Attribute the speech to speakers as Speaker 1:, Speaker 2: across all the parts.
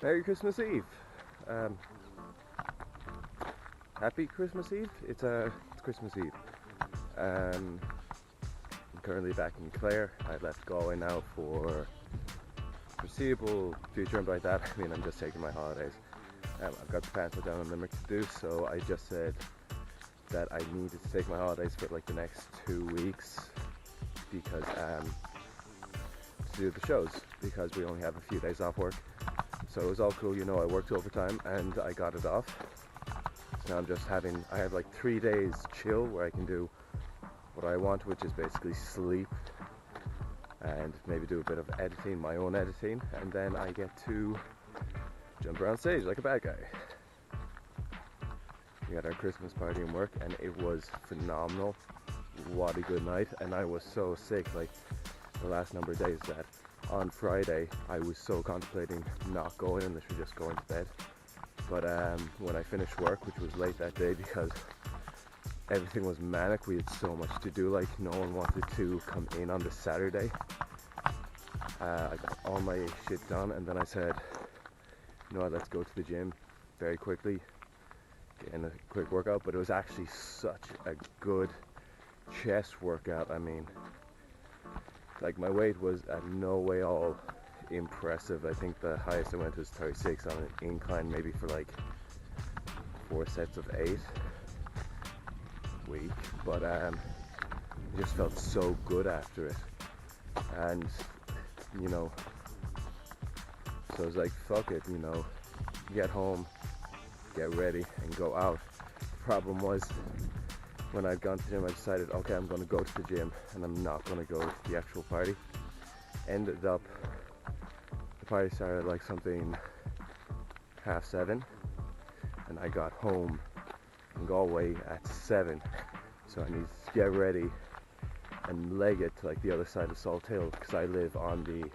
Speaker 1: Merry Christmas Eve. Um, Happy Christmas Eve. It's Christmas Eve. I'm currently back in Clare. I left Galway now for foreseeable future, and by that I mean I'm just taking my holidays. I've got the Panto down in Limerick to do, so I just said that I needed to take my holidays for like the next 2 weeks because to do the shows, because we only have a few days off work. So it was all cool, I worked overtime and I got it off. So now I have like 3 days chill where I can do what I want, which is basically sleep and maybe do a bit of editing, my own editing, and then I get to jump around stage like a bad guy. We had our Christmas party in work and it was phenomenal. What a good night. And I was so sick like the last number of days that on Friday I was so contemplating not going and literally just going to bed. But when I finished work, which was late that day because everything was manic, we had so much to do, like no one wanted to come in on the Saturday. I got all my shit done and then I said, you know what, let's go to the gym very quickly, get in a quick workout. But it was actually such a good chest workout. I mean, like my weight was at no way all impressive. I think the highest I went was 36 on an incline, maybe for like 4 sets of 8 week. But I just felt so good after it, and so I was like, fuck it, get home, get ready, and go out. The problem was, when I'd gone to the gym, I decided, okay, I'm going to go to the gym, and I'm not going to go to the actual party. Ended up, the party started like something 7:30, and I got home in Galway at 7, so I needed to get ready and leg it to like the other side of Salt Hill, because I live on the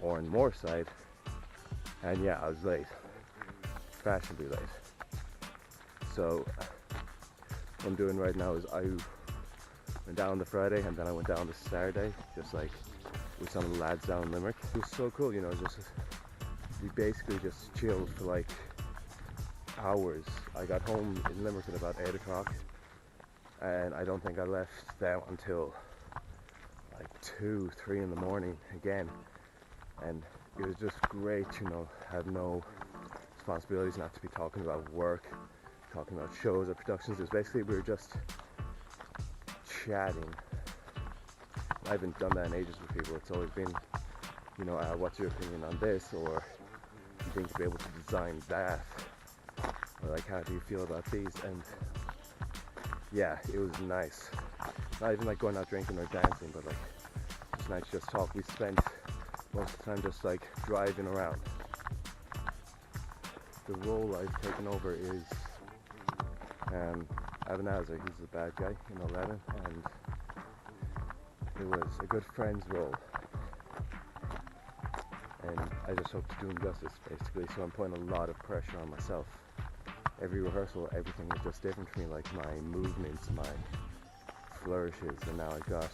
Speaker 1: Oranmore side. And yeah, I was late, fashionably late. So what I'm doing right now is I went down the Friday and then I went down the Saturday, just like with some of the lads down in Limerick. It was so cool, we basically just chilled for like hours. I got home in Limerick at about 8 o'clock and I don't think I left them until like 2, 3 in the morning again. And it was just great, have no responsibilities, not to be talking about work, talking about shows or productions. It was basically, we were just chatting. I haven't done that in ages with people. It's always been, what's your opinion on this, or do you think you'll be able to design that, or like, how do you feel about these? And yeah, it was nice. Not even like going out drinking or dancing, but like it's nice to just talk. We spent most of the time just like driving around. The role I've taken over is Ebenezer. He's the bad guy in 11, and it was a good friend's role, and I just hope to do him justice basically. So I'm putting a lot of pressure on myself. Every rehearsal, everything is just different for me, like my movements, my flourishes, and now I've got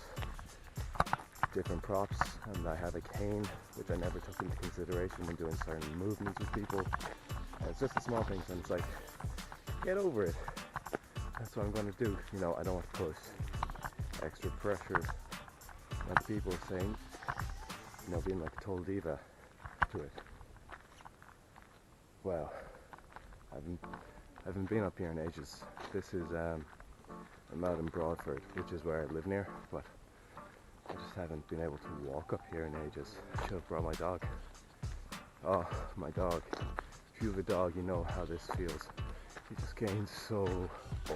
Speaker 1: different props, and I have a cane, which I never took into consideration when doing certain movements with people. And it's just the small things, and it's like, get over it. That's what I'm going to do. I don't want to put extra pressure on people saying, being like a total diva to it. Well, I haven't been up here in ages. This is, I'm out in Broadford, which is where I live near, but I just haven't been able to walk up here in ages. I should have brought my dog. Oh, my dog. If you have a dog, you know how this feels. He's just getting so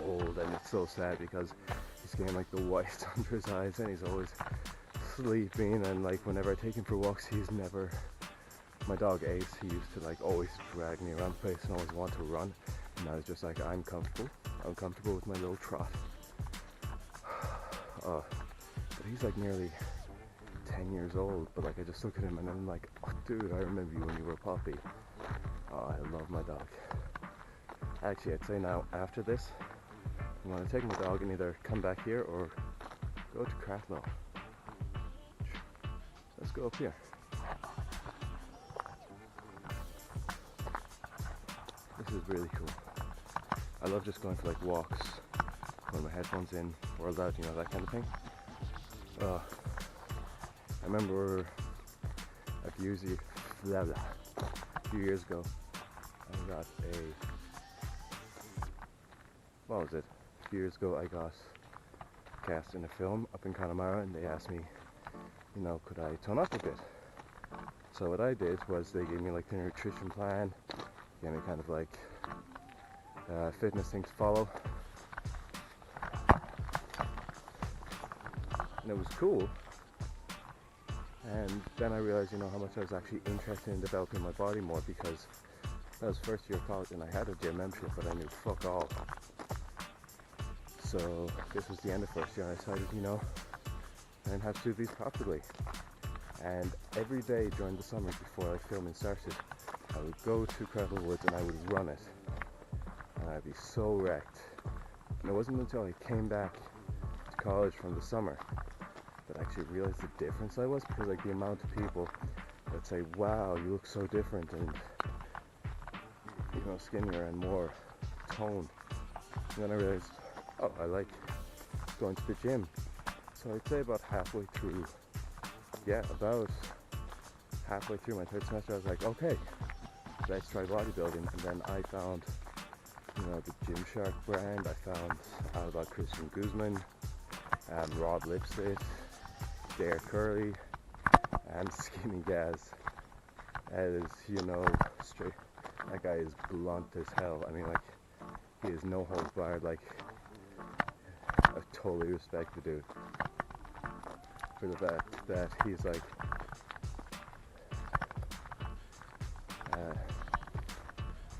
Speaker 1: old, and it's so sad because he's getting like the whites under his eyes, and he's always sleeping, and like whenever I take him for walks, he's never, my dog Ace, he used to like always drag me around the place and always want to run, and I was just like, I'm comfortable with my little trot. But he's like nearly 10 years old, but like I just look at him and I'm like, oh dude, I remember you when you were a puppy. Oh, I love my dog. Actually, I'd say now after this, I'm going to take my dog and either come back here or go to Crathlow. Let's go up here. This is really cool. I love just going for like walks, putting my headphones in, world out, you know, that kind of thing. I remember a few years ago, I got I got cast in a film up in Connemara, and they asked me, you know, could I tone up a bit? So what I did was they gave me like the nutrition plan, gave me kind of like fitness thing to follow, and it was cool. And then I realized, you know, how much I was actually interested in developing my body more, because that was first year of college and I had a gym membership, but I knew fuck all. So this was the end of first year, and I decided, you know, I didn't have to do these properly. And every day during the summer before filming started, I would go to Creville Woods and I would run it. And I'd be so wrecked. And it wasn't until I came back to college from the summer that I actually realized the difference I was, because like the amount of people that say, wow, you look so different, and you know, skinnier and more toned. And then I realized, oh, I like going to the gym. So I'd say about halfway through my third semester, I was like, okay, let's try bodybuilding. And then I found, you know, the Gymshark brand. I found out about Christian Guzman, Rob Lipsit, Dare Curry, and Skinny Gaz. That is, you know, straight. That guy is blunt as hell. I mean, like, he is no holds barred. Like, I totally respect the dude for the fact that he's like,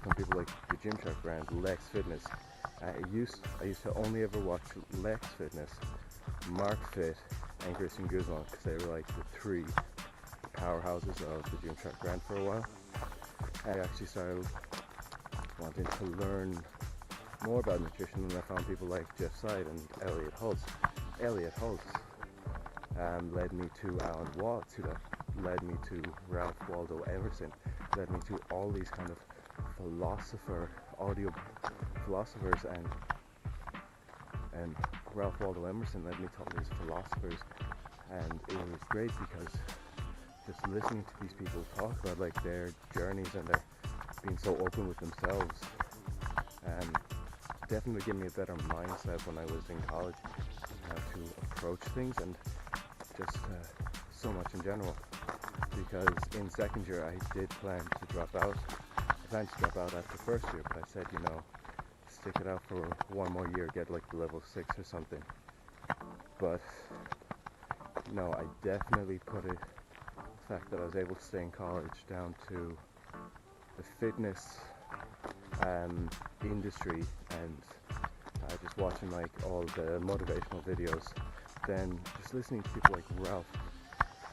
Speaker 1: some people like the Gymshark brand, Lex Fitness. I used to only ever watch Lex Fitness, Mark Fit, and Christian Guzman, because they were like the three powerhouses of the Gymshark brand for a while. I actually started wanting to learn more about nutrition, and I found people like Jeff Seid and Elliot Holtz. Elliot Holtz led me to Alan Watts, who led me to Ralph Waldo Emerson, led me to all these kind of audio philosophers, and Ralph Waldo Emerson led me to all these philosophers, and it was great because just listening to these people talk about like their journeys and their being so open with themselves, definitely gave me a better mindset when I was in college to approach things, and just so much in general. Because in second year I did plan to drop out. I planned to drop out after first year, but I said, you know, stick it out for one more year, get like the level 6 or something. But no, I definitely put the fact that I was able to stay in college down to the fitness industry, and just watching like all the motivational videos, then just listening to people like Ralph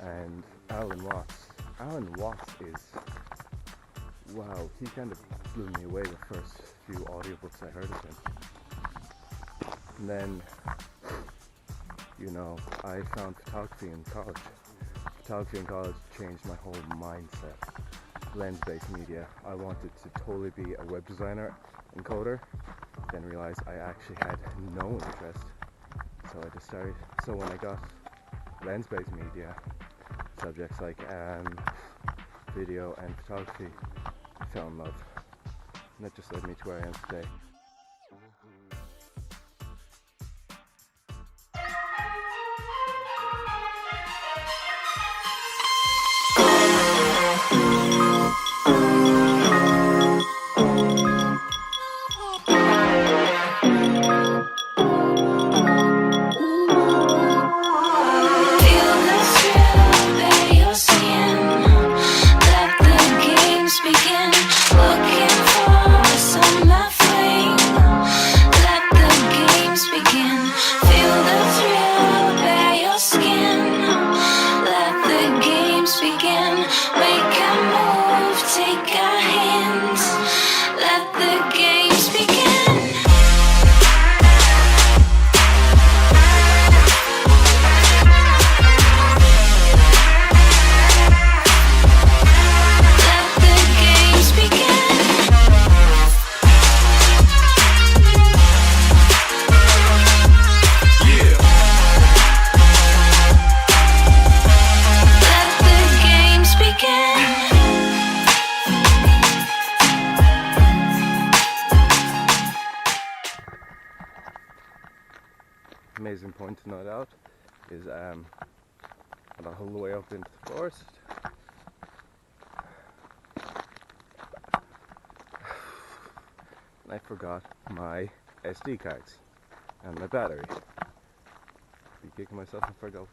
Speaker 1: and Alan Watts. Alan Watts is, wow, he kind of blew me away the first few audiobooks I heard of him. And then, you know, I found photography in college. Photography in college changed my whole mindset. Lens-based media. I wanted to totally be a web designer and coder, then realized I actually had no interest. So I just started, so when I got lens-based media, subjects like video and photography, I fell in love. And that just led me to where I am today. amazing point to note out is when I hauled the way up into the forest, I forgot my SD cards and my battery. Be kicking myself if I forgot.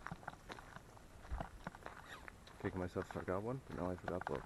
Speaker 1: Kicking myself if I forgot one, but now I forgot both.